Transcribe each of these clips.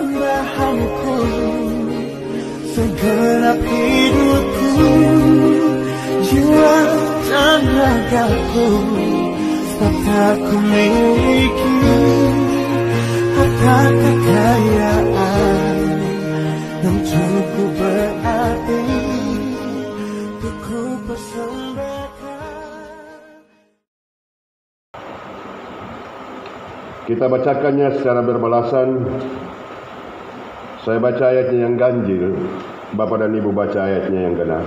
persembahanku, segenap hidupku, jiwa dan ragaku, serta ku miliki harta kekayaan yang cukup berarti untuk ku persembahkan. Kita bacakannya secara berbalasan. Saya baca ayatnya yang ganjil, Bapak dan Ibu baca ayatnya yang genap.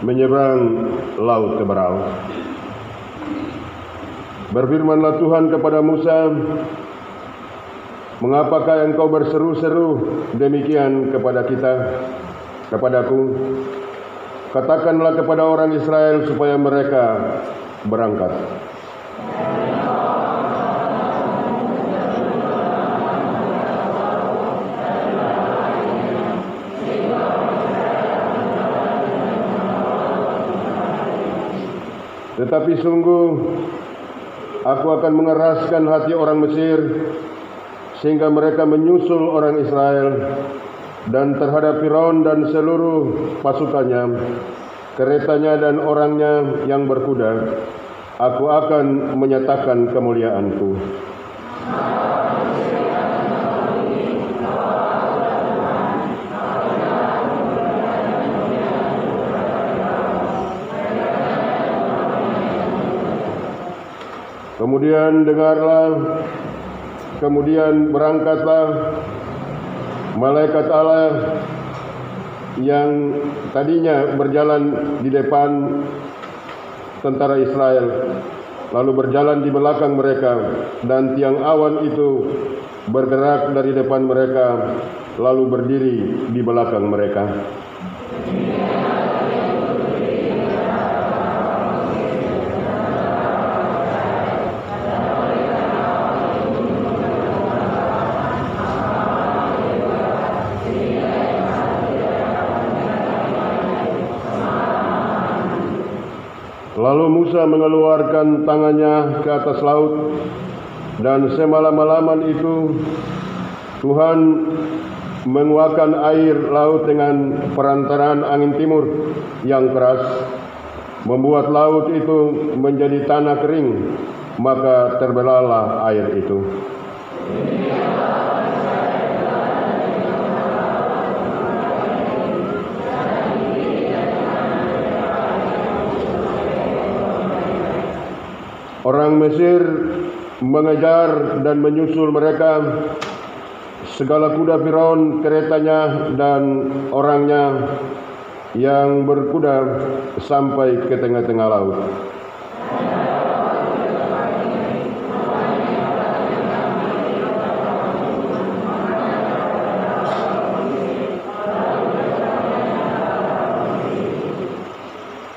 Menyeberang laut Teberau. Berfirmanlah Tuhan kepada Musa, mengapakah engkau berseru-seru demikian kepadaku? Katakanlah kepada orang Israel supaya mereka berangkat. Tetapi sungguh aku akan mengeraskan hati orang Mesir sehingga mereka menyusul orang Israel, dan terhadap Firaun dan seluruh pasukannya, keretanya dan orangnya yang berkuda, aku akan menyatakan kemuliaanku. Kemudian dengarlah, kemudian berangkatlah malaikat Allah yang tadinya berjalan di depan tentara Israel, lalu berjalan di belakang mereka, dan tiang awan itu bergerak dari depan mereka, lalu berdiri di belakang mereka. Lalu Musa mengeluarkan tangannya ke atas laut, dan semalam-malaman itu Tuhan menguakkan air laut dengan perantaraan angin timur yang keras, membuat laut itu menjadi tanah kering, maka terbelahlah air itu. Orang Mesir mengejar dan menyusul mereka. Segala kuda Firaun, keretanya dan orangnya yang berkuda sampai ke tengah-tengah laut.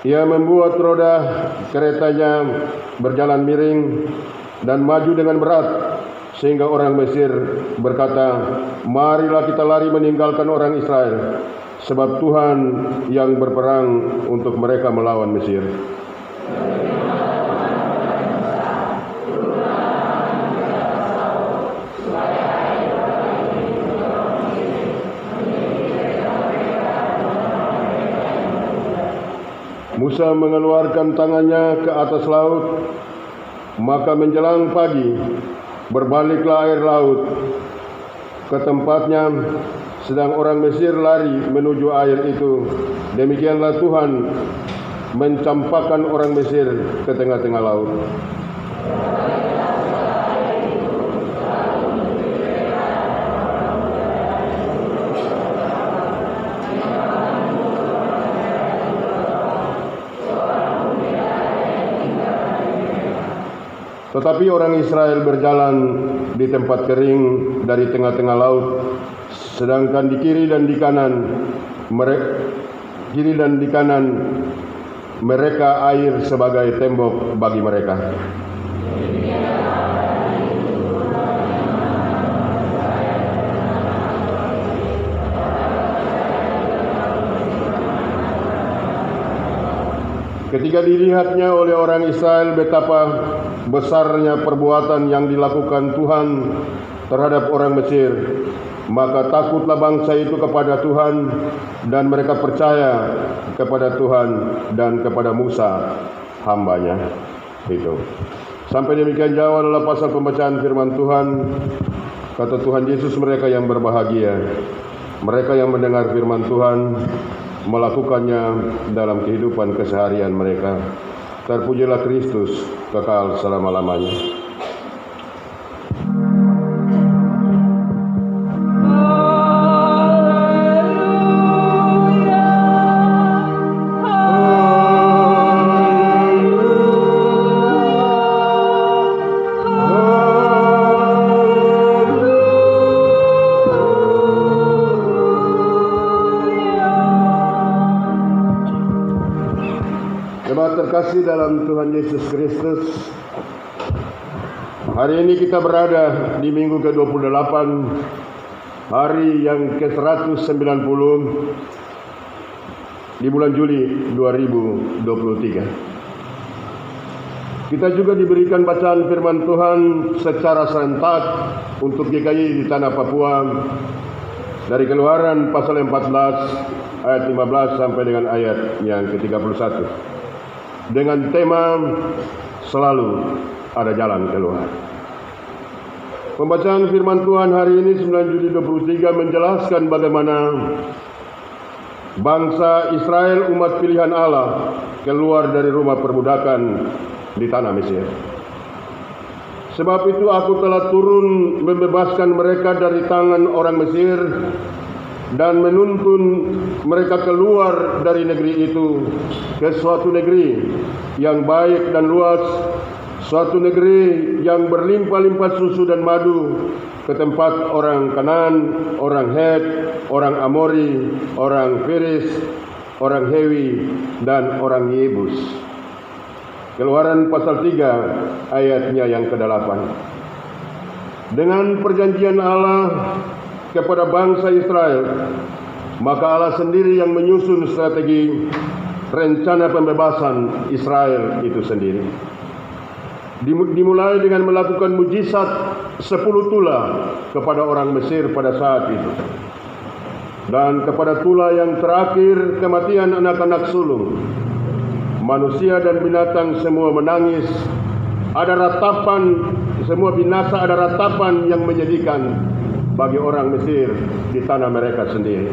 Ia membuat roda keretanya berjalan miring dan maju dengan berat, sehingga orang Mesir berkata, marilah kita lari meninggalkan orang Israel, sebab Tuhan yang berperang untuk mereka melawan Mesir. Musa mengeluarkan tangannya ke atas laut, maka menjelang pagi berbaliklah air laut ke tempatnya, sedang orang Mesir lari menuju air itu. Demikianlah Tuhan mencampakkan orang Mesir ke tengah-tengah laut. Tetapi orang Israel berjalan di tempat kering dari tengah-tengah laut, sedangkan di kiri dan di kanan mereka air sebagai tembok bagi mereka. Ketika dilihatnya oleh orang Israel betapa besarnya perbuatan yang dilakukan Tuhan terhadap orang Mesir, maka takutlah bangsa itu kepada Tuhan dan mereka percaya kepada Tuhan dan kepada Musa hambanya. Itu. Sampai demikian jauh adalah pasal pembacaan firman Tuhan. Kata Tuhan Yesus, mereka yang berbahagia, mereka yang mendengar firman Tuhan, melakukannya dalam kehidupan keseharian mereka. Terpujilah Kristus kekal selama-lamanya. Terkasih dalam Tuhan Yesus Kristus, hari ini kita berada di minggu ke-28, hari yang ke-190 di bulan Juli 2023. Kita juga diberikan bacaan firman Tuhan secara serentak untuk GKI di tanah Papua dari Keluaran pasal 14 ayat 15 sampai dengan ayat yang ke-31. Dengan tema selalu ada jalan keluar. Pembacaan firman Tuhan hari ini 9 Juli 23 menjelaskan bagaimana bangsa Israel, umat pilihan Allah, keluar dari rumah perbudakan di tanah Mesir. Sebab itu aku telah turun membebaskan mereka dari tangan orang Mesir dan menuntun mereka keluar dari negeri itu ke suatu negeri yang baik dan luas, suatu negeri yang berlimpah-limpah susu dan madu, ke tempat orang Kanaan, orang Het, orang Amori, orang Feris, orang Hewi, dan orang Yebus. Keluaran pasal 3 ayatnya yang ke-8. Dengan perjanjian Allah kepada bangsa Israel, maka Allah sendiri yang menyusun strategi rencana pembebasan Israel itu sendiri. Dimulai dengan melakukan mujizat 10 tula kepada orang Mesir pada saat itu. Dan kepada tula yang terakhir, kematian anak-anak sulung. Manusia dan binatang semua menangis. Ada ratapan, semua binasa, ada ratapan yang menyedihkan bagi orang Mesir di tanah mereka sendiri.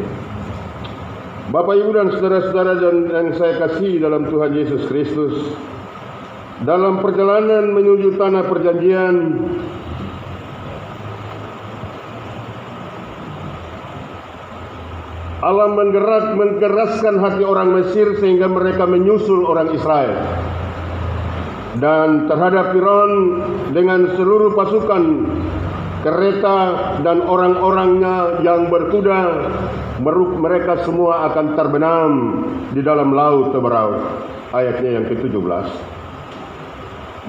Bapak, Ibu, dan saudara-saudara yang saya kasih dalam Tuhan Yesus Kristus, dalam perjalanan menuju tanah perjanjian, Allah menggeraskan hati orang Mesir sehingga mereka menyusul orang Israel. Dan terhadap Firaun dengan seluruh pasukan kereta dan orang-orangnya yang berkuda, mereka semua akan terbenam di dalam laut Teberaut. Ayatnya yang ke-17.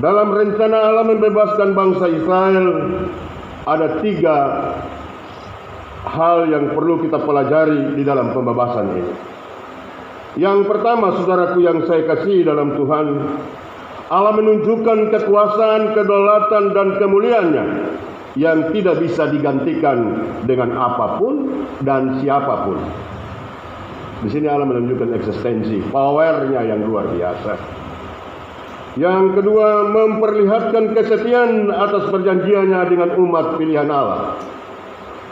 Dalam rencana Allah membebaskan bangsa Israel, ada 3 hal yang perlu kita pelajari di dalam pembebasan ini. Yang pertama, saudaraku yang saya kasih dalam Tuhan, Allah menunjukkan kekuasaan, kedaulatan, dan kemuliaannya yang tidak bisa digantikan dengan apapun dan siapapun. Di sini Allah menunjukkan eksistensi, powernya yang luar biasa. Yang kedua, memperlihatkan kesetiaan atas perjanjiannya dengan umat pilihan Allah.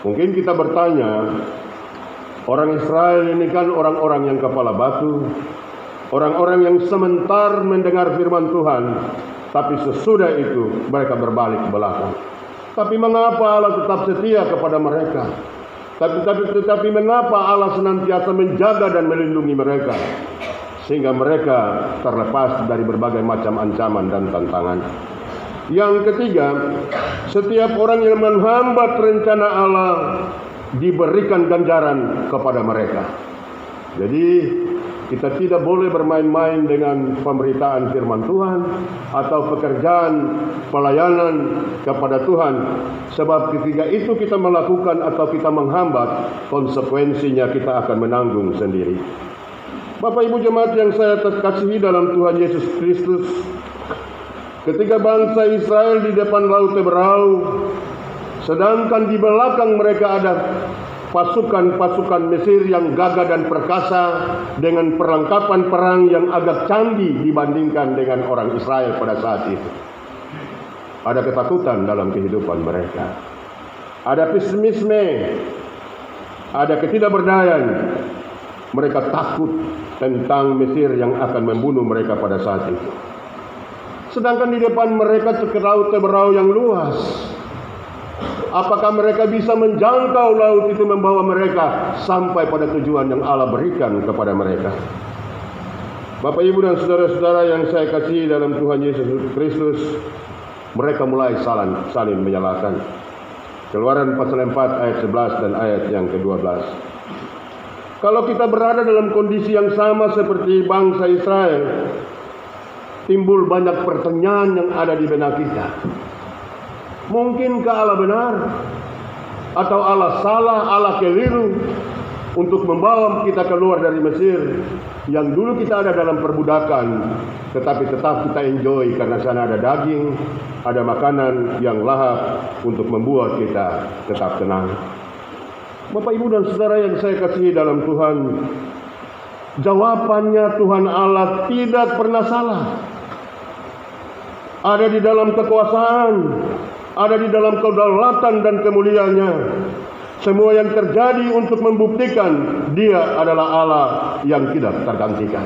Mungkin kita bertanya, orang Israel ini kan orang-orang yang kepala batu, orang-orang yang sementar mendengar firman Tuhan, tapi sesudah itu mereka berbalik belakang. Tapi mengapa Allah tetap setia kepada mereka? Tetapi mengapa Allah senantiasa menjaga dan melindungi mereka, sehingga mereka terlepas dari berbagai macam ancaman dan tantangan? Yang ketiga, setiap orang yang menghambat rencana Allah diberikan ganjaran kepada mereka. Jadi kita tidak boleh bermain-main dengan pemberitaan firman Tuhan atau pekerjaan pelayanan kepada Tuhan. Sebab ketika itu kita melakukan atau kita menghambat, konsekuensinya kita akan menanggung sendiri. Bapak Ibu jemaat yang saya kasihi dalam Tuhan Yesus Kristus, ketika bangsa Israel di depan Laut Teberau, sedangkan di belakang mereka ada pasukan-pasukan Mesir yang gagah dan perkasa dengan perlengkapan perang yang agak canggih dibandingkan dengan orang Israel pada saat itu. Ada ketakutan dalam kehidupan mereka. Ada pesimisme, ada ketidakberdayaan. Mereka takut tentang Mesir yang akan membunuh mereka pada saat itu. Sedangkan di depan mereka Laut Teberau yang luas. Apakah mereka bisa menjangkau laut itu membawa mereka sampai pada tujuan yang Allah berikan kepada mereka? Bapak, Ibu, dan saudara-saudara yang saya kasihi dalam Tuhan Yesus Kristus, mereka mulai saling menyalahkan. Keluaran pasal 4 ayat 11 dan ayat yang ke-12. Kalau kita berada dalam kondisi yang sama seperti bangsa Israel, timbul banyak pertanyaan yang ada di benak kita. Mungkinkah Allah benar? Atau Allah salah, Allah keliru untuk membawa kita keluar dari Mesir yang dulu kita ada dalam perbudakan, tetapi tetap kita enjoy karena sana ada daging, ada makanan yang lahap untuk membuat kita tetap tenang. Bapak, Ibu, dan saudara yang saya kasihi dalam Tuhan, jawabannya Tuhan Allah tidak pernah salah. Ada di dalam kekuasaan, ada di dalam kedaulatan dan kemuliaannya. Semua yang terjadi untuk membuktikan Dia adalah Allah yang tidak tergantikan.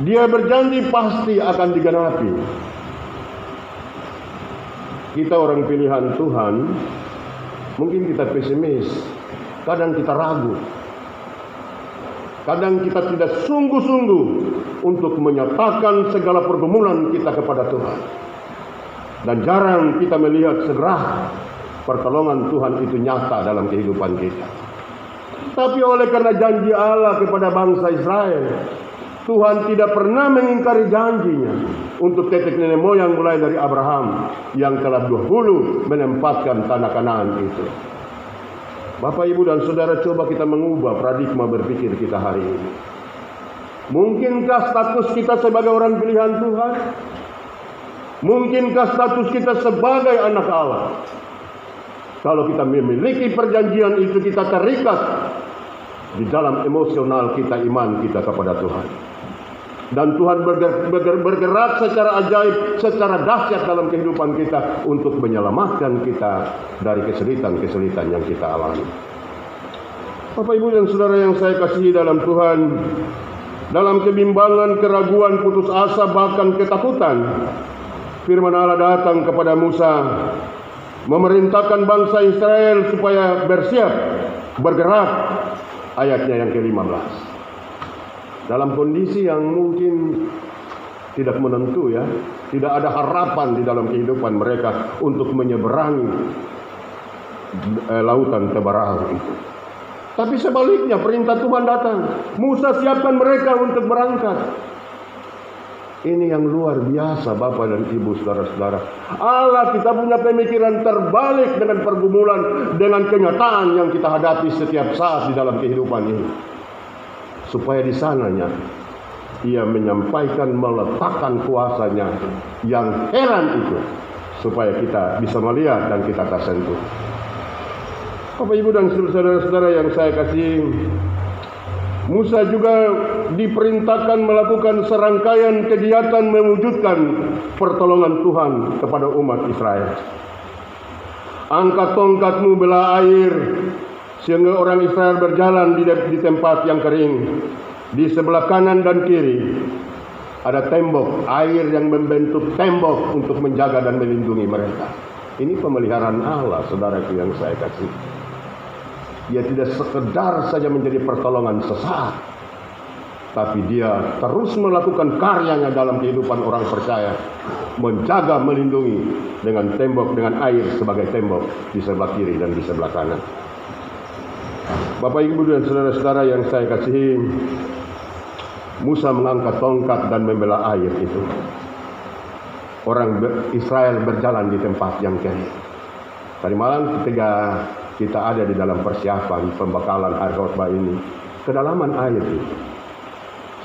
Dia berjanji pasti akan digenapi. Kita orang pilihan Tuhan, mungkin kita pesimis, kadang kita ragu, kadang kita tidak sungguh-sungguh untuk menyatakan segala pergumulan kita kepada Tuhan. Dan jarang kita melihat segera pertolongan Tuhan itu nyata dalam kehidupan kita. Tapi oleh karena janji Allah kepada bangsa Israel, Tuhan tidak pernah mengingkari janjinya untuk tetek nenek moyang mulai dari Abraham yang telah dahulu menempatkan tanah Kanaan itu. Bapak, Ibu, dan saudara, coba kita mengubah paradigma berpikir kita hari ini. Mungkinkah status kita sebagai orang pilihan Tuhan? Mungkinkah status kita sebagai anak Allah? Kalau kita memiliki perjanjian itu, kita terikat di dalam emosional kita, iman kita kepada Tuhan. Dan Tuhan bergerak secara ajaib, secara dahsyat dalam kehidupan kita untuk menyelamatkan kita dari kesulitan-kesulitan yang kita alami. Bapak, Ibu, dan saudara yang saya kasihi dalam Tuhan, dalam kebimbangan, keraguan, putus asa, bahkan ketakutan, firman Allah datang kepada Musa, memerintahkan bangsa Israel supaya bersiap, bergerak. Ayatnya yang ke-15. Dalam kondisi yang mungkin tidak menentu, ya, tidak ada harapan di dalam kehidupan mereka untuk menyeberangi lautan Teberau itu. Tapi sebaliknya perintah Tuhan datang, Musa siapkan mereka untuk berangkat. Ini yang luar biasa, Bapak dan Ibu, saudara-saudara. Allah, kita punya pemikiran terbalik dengan pergumulan, dengan kenyataan yang kita hadapi setiap saat di dalam kehidupan ini. Supaya di sananya Ia menyampaikan, meletakkan kuasanya yang heran itu, supaya kita bisa melihat dan kita tersentuh. Bapak, Ibu, dan saudara-saudara yang saya kasih, Musa juga diperintahkan melakukan serangkaian kegiatan mewujudkan pertolongan Tuhan kepada umat Israel. Angkat tongkatmu belah air, sehingga orang Israel berjalan di tempat yang kering. Di sebelah kanan dan kiri ada tembok, air yang membentuk tembok untuk menjaga dan melindungi mereka. Ini pemeliharaan Allah, saudaraku yang saya kasih. Dia tidak sekedar saja menjadi pertolongan sesaat, tapi Dia terus melakukan karyanya dalam kehidupan orang percaya, menjaga, melindungi dengan tembok, dengan air sebagai tembok di sebelah kiri dan di sebelah kanan. Bapak, Ibu, dan saudara-saudara yang saya kasihi, Musa mengangkat tongkat dan membela air itu. Orang Israel berjalan di tempat yang kering. Tadi malam ketika kita ada di dalam persiapan pembekalan hari khotbah ini, kedalaman air itu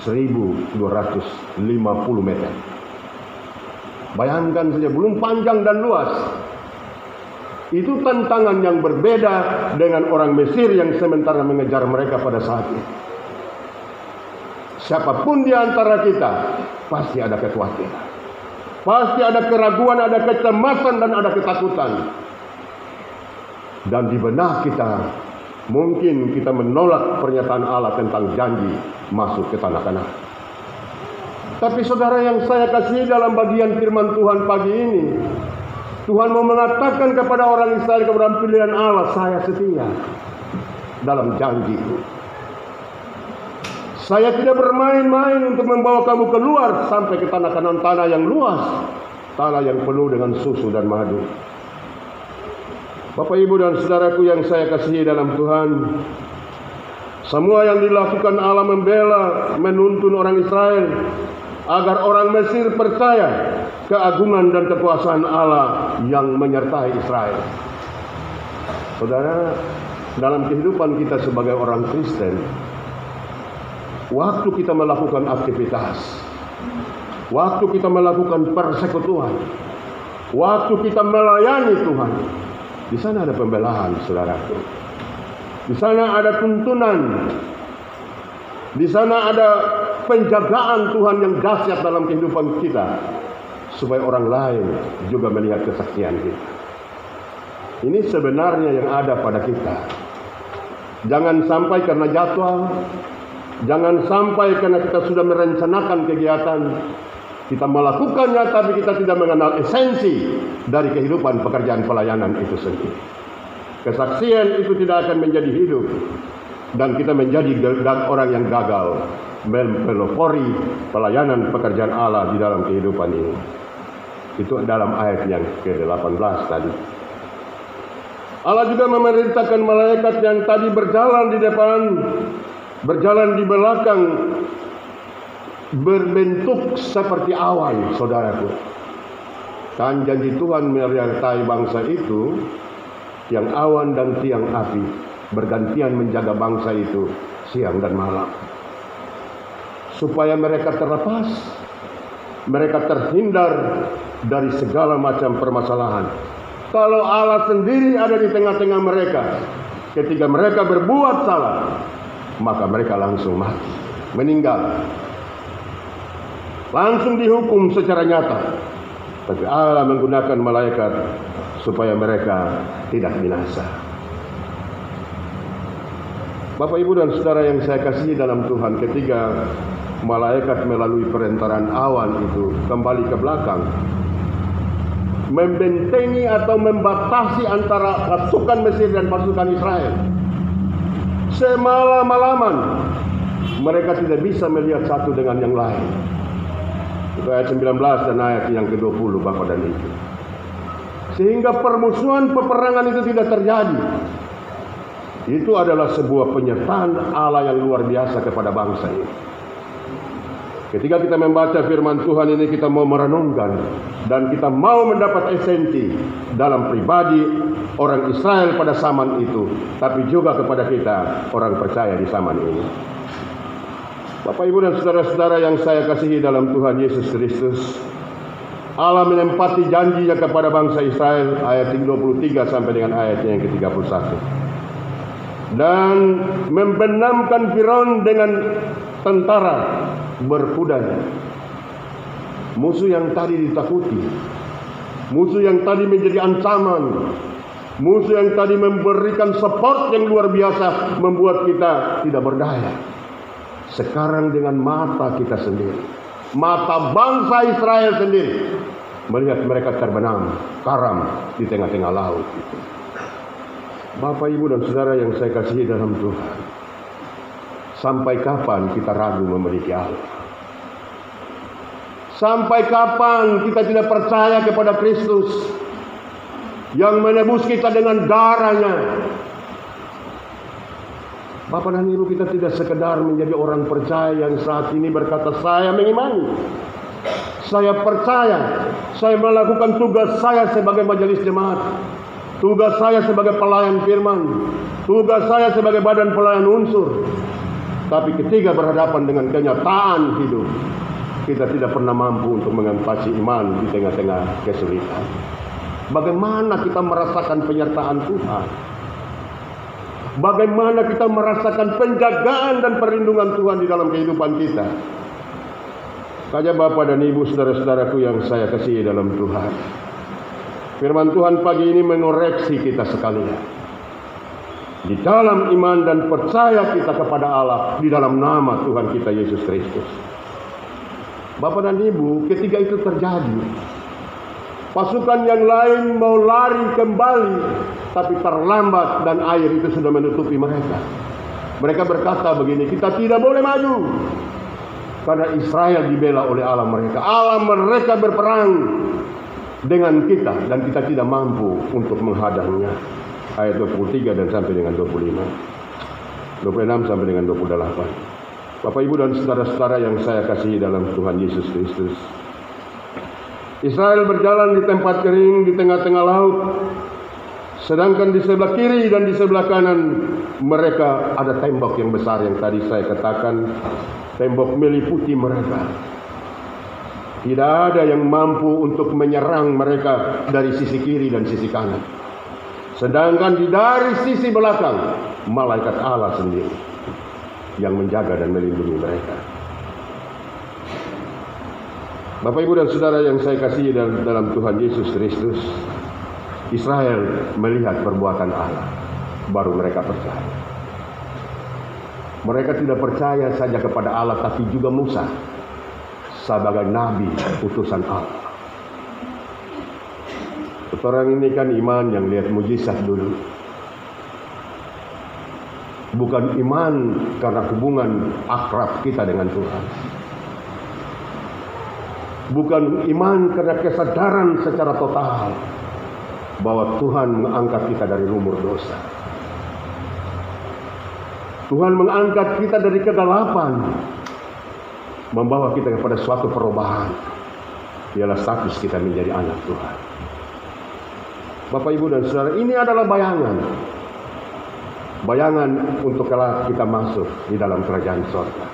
1250 meter. Bayangkan saja, belum panjang dan luas. Itu tantangan yang berbeda dengan orang Mesir yang sementara mengejar mereka pada saat itu. Siapapun di antara kita pasti ada kekhawatiran, pasti ada keraguan, ada kecemasan, dan ada ketakutan. Dan di benak kita mungkin kita menolak pernyataan Allah tentang janji masuk ke tanah Kanaan. Tapi saudara yang saya kasihi, dalam bagian firman Tuhan pagi ini, Tuhan mau mengatakan kepada orang Israel, kepada pilihan Allah, saya setia dalam janjiku. Saya tidak bermain-main untuk membawa kamu keluar sampai ke tanah Kanaan, tanah yang luas, tanah yang penuh dengan susu dan madu. Bapak, Ibu, dan saudaraku yang saya kasihi dalam Tuhan, semua yang dilakukan Allah membela, menuntun orang Israel agar orang Mesir percaya keagungan dan kekuasaan Allah yang menyertai Israel. Saudara, dalam kehidupan kita sebagai orang Kristen, waktu kita melakukan aktivitas, waktu kita melakukan persekutuan, waktu kita melayani Tuhan, di sana ada pembelaan, saudaraku. Di sana ada tuntunan. Di sana ada penjagaan Tuhan yang dahsyat dalam kehidupan kita, supaya orang lain juga melihat kesaksian kita. Ini sebenarnya yang ada pada kita. Jangan sampai karena jadwal, jangan sampai karena kita sudah merencanakan kegiatan, kita melakukannya tapi kita tidak mengenal esensi dari kehidupan pekerjaan pelayanan itu sendiri. Kesaksian itu tidak akan menjadi hidup, dan kita menjadi orang yang gagal mempelopori pelayanan pekerjaan Allah di dalam kehidupan ini. Itu dalam ayat yang ke-18 tadi. Allah juga memerintahkan malaikat yang tadi berjalan di depan, berjalan di belakang, berbentuk seperti awan, saudaraku. Dan janji Tuhan menyertai bangsa itu, yang awan dan tiang api bergantian menjaga bangsa itu siang dan malam, supaya mereka terlepas, mereka terhindar dari segala macam permasalahan. Kalau Allah sendiri ada di tengah-tengah mereka, ketika mereka berbuat salah, maka mereka langsung mati, meninggal, langsung dihukum secara nyata. Tapi Allah menggunakan malaikat supaya mereka tidak binasa. Bapak, Ibu, dan saudara yang saya kasihi dalam Tuhan, ketika malaikat melalui perentaraan awan itu kembali ke belakang, membentengi atau membatasi antara pasukan Mesir dan pasukan Israel, semalam-malaman mereka tidak bisa melihat satu dengan yang lain. Itu ayat 19 dan ayat yang ke-20, Bapak dan Ibu. Sehingga permusuhan peperangan itu tidak terjadi. Itu adalah sebuah penyertaan Allah yang luar biasa kepada bangsa ini. Ketika kita membaca firman Tuhan ini, kita mau merenungkan dan kita mau mendapat esensi dalam pribadi orang Israel pada zaman itu, tapi juga kepada kita orang percaya di zaman ini. Bapak, Ibu, dan saudara-saudara yang saya kasihi dalam Tuhan Yesus Kristus, Allah menempati janjinya kepada bangsa Israel, ayat 23 sampai dengan ayatnya yang ke-31. Dan membenamkan Firaun dengan tentara berkudanya. Musuh yang tadi ditakuti, musuh yang tadi menjadi ancaman, musuh yang tadi memberikan support yang luar biasa, membuat kita tidak berdaya. Sekarang dengan mata kita sendiri, mata bangsa Israel sendiri, melihat mereka terbenam, karam di tengah-tengah laut. Bapak, Ibu, dan saudara yang saya kasihi dalam Tuhan, sampai kapan kita ragu memiliki Allah? Sampai kapan kita tidak percaya kepada Kristus yang menebus kita dengan darahnya? Bapak dan Ibu, kita tidak sekedar menjadi orang percaya yang saat ini berkata, saya mengimani, saya percaya, saya melakukan tugas saya sebagai majelis jemaat, tugas saya sebagai pelayan firman, tugas saya sebagai badan pelayan unsur. Tapi ketika berhadapan dengan kenyataan hidup, kita tidak pernah mampu untuk mengatasi iman di tengah-tengah kesulitan. Bagaimana kita merasakan penyertaan Tuhan? Bagaimana kita merasakan penjagaan dan perlindungan Tuhan di dalam kehidupan kita? Saja Bapak dan Ibu, saudara-saudaraku yang saya kasihi dalam Tuhan, firman Tuhan pagi ini mengoreksi kita sekalian. Di dalam iman dan percaya kita kepada Allah di dalam nama Tuhan kita Yesus Kristus. Bapak dan Ibu, ketika itu terjadi, pasukan yang lain mau lari kembali, tapi terlambat dan air itu sudah menutupi mereka. Mereka berkata begini, kita tidak boleh maju, karena Israel dibela oleh Allah mereka. Allah mereka berperang dengan kita, dan kita tidak mampu untuk menghadangnya. Ayat 23 dan sampai dengan 25, 26 sampai dengan 28. Bapak, Ibu, dan saudara-saudara yang saya kasihi dalam Tuhan Yesus Kristus, Israel berjalan di tempat kering di tengah-tengah laut, sedangkan di sebelah kiri dan di sebelah kanan mereka ada tembok yang besar yang tadi saya katakan, tembok meliputi mereka. Tidak ada yang mampu untuk menyerang mereka dari sisi kiri dan sisi kanan. Sedangkan dari sisi belakang, malaikat Allah sendiri yang menjaga dan melindungi mereka. Bapak, Ibu, dan saudara yang saya kasihi dalam Tuhan Yesus Kristus, Israel melihat perbuatan Allah, baru mereka percaya. Mereka tidak percaya saja kepada Allah, tapi juga Musa sebagai nabi utusan Allah. Orang ini kan iman yang lihat mujizat dulu. Bukan iman karena hubungan akrab kita dengan Tuhan. Bukan iman karena kesadaran secara total bahwa Tuhan mengangkat kita dari lumur dosa. Tuhan mengangkat kita dari kegelapan, membawa kita kepada suatu perubahan. Ialah status kita menjadi anak Tuhan. Bapak, Ibu, dan saudara, ini adalah bayangan. Bayangan untuk kelak kita masuk di dalam kerajaan surga.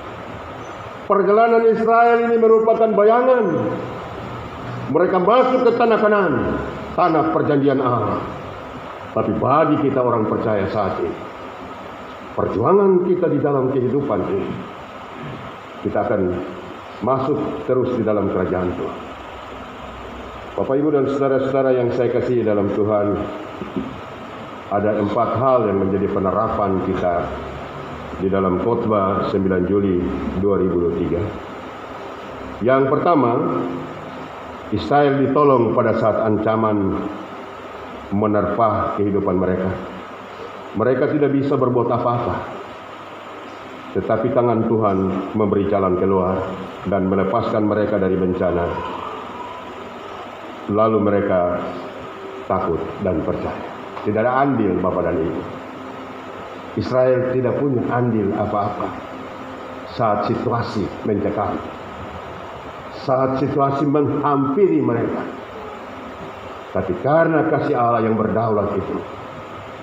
Perjalanan Israel ini merupakan bayangan. Mereka masuk ke tanah Kanaan, tanah perjanjian Allah. Tapi bagi kita orang percaya saat ini, perjuangan kita di dalam kehidupan ini, kita akan masuk terus di dalam kerajaan Tuhan. Bapak, Ibu, dan saudara-saudara yang saya kasihi dalam Tuhan, ada 4 hal yang menjadi penerapan kita di dalam khotbah 9 Juli 2023. Yang pertama, Israel ditolong pada saat ancaman menerpa kehidupan mereka. Mereka tidak bisa berbuat apa-apa, tetapi tangan Tuhan memberi jalan keluar dan melepaskan mereka dari bencana. Lalu mereka takut dan percaya. Tidak ada andil, Bapak dan Ibu. Israel tidak punya andil apa-apa saat situasi mencekam, saat situasi menghampiri mereka. Tapi karena kasih Allah yang berdaulat itu,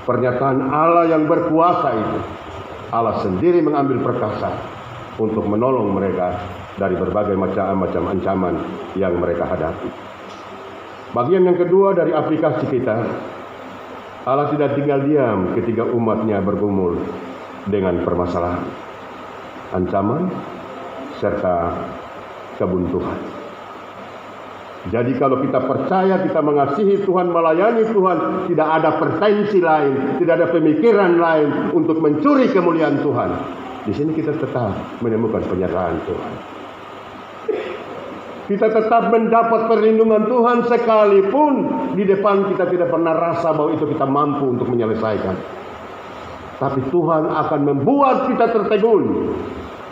pernyataan Allah yang berkuasa itu, Allah sendiri mengambil perkasa untuk menolong mereka dari berbagai macam ancaman yang mereka hadapi. Bagian yang kedua dari aplikasi kita, Allah tidak tinggal diam ketika umatnya bergumul dengan permasalahan, ancaman, serta kebuntuan. Jadi kalau kita percaya, kita mengasihi Tuhan, melayani Tuhan, tidak ada pretensi lain, tidak ada pemikiran lain untuk mencuri kemuliaan Tuhan. Di sini kita tetap menemukan penyertaan Tuhan. Kita tetap mendapat perlindungan Tuhan sekalipun di depan kita tidak pernah rasa bahwa itu kita mampu untuk menyelesaikan. Tapi Tuhan akan membuat kita tertegun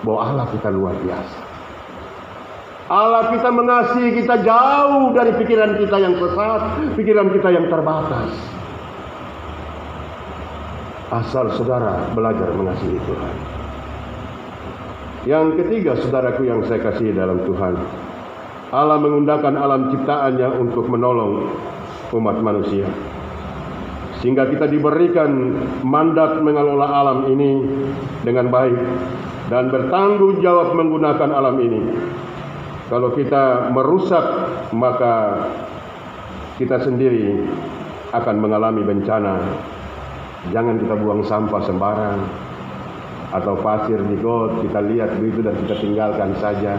bahwa Allah kita luar biasa. Allah kita mengasihi kita jauh dari pikiran kita yang sesat, pikiran kita yang terbatas. Asal saudara belajar mengasihi Tuhan. Yang ketiga, saudaraku yang saya kasihi dalam Tuhan, Allah mengundangkan alam ciptaannya untuk menolong umat manusia. Sehingga kita diberikan mandat mengelola alam ini dengan baik. dan bertanggung jawab menggunakan alam ini. Kalau kita merusak, maka kita sendiri akan mengalami bencana. Jangan kita buang sampah sembarang atau pasir di got, kita lihat begitu dan kita tinggalkan saja.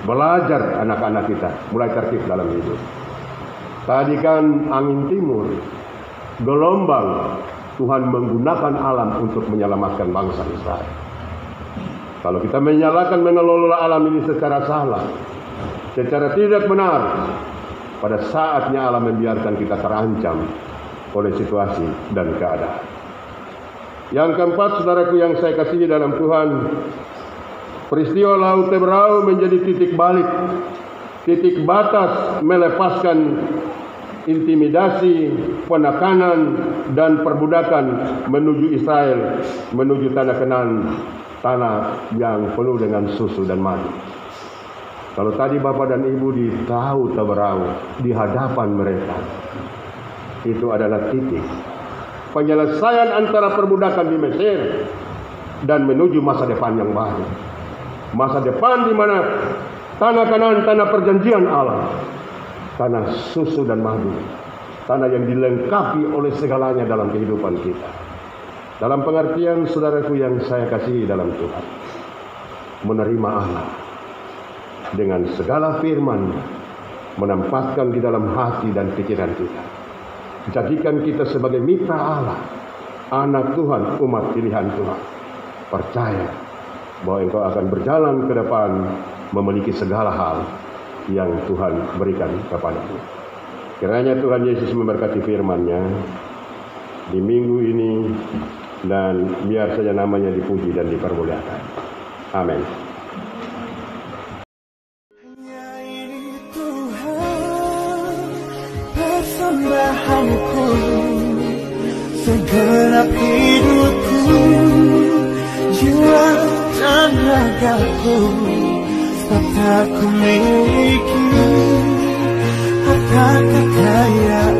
Belajar anak-anak kita mulai tertib dalam hidup. Tadi kan angin timur, gelombang, Tuhan menggunakan alam untuk menyelamatkan bangsa Israel. Kalau kita menyalahkan mengelola alam ini secara salah, secara tidak benar, pada saatnya alam membiarkan kita terancam oleh situasi dan keadaan. Yang keempat, saudaraku yang saya kasihi dalam Tuhan, peristiwa Laut Teberau menjadi titik balik, titik batas melepaskan intimidasi, penekanan, dan perbudakan menuju Israel, menuju tanah Kanaan, tanah yang penuh dengan susu dan madu. Kalau tadi Bapak dan Ibu di Laut Teberau, di hadapan mereka, itu adalah titik penyelesaian antara perbudakan di Mesir dan menuju masa depan yang baru. Masa depan di mana tanah Kanaan, tanah perjanjian Allah, tanah susu dan madu, tanah yang dilengkapi oleh segalanya dalam kehidupan kita. Dalam pengertian saudaraku yang saya kasihi dalam Tuhan, menerima Allah dengan segala firman, menempatkan di dalam hati dan pikiran kita. Jadikan kita sebagai mitra Allah, anak Tuhan, umat pilihan Tuhan. Percaya bahwa engkau akan berjalan ke depan memiliki segala hal yang Tuhan berikan kepadamu. Kiranya Tuhan Yesus memberkati firman-Nya di minggu ini, dan biar saja namanya dipuji dan dipermuliakan. Amin. Hanya ini Tuhan, persembahanku, segenap hidupku, jiwa dan ragaku, sebab tak ku miliki harta kekayaan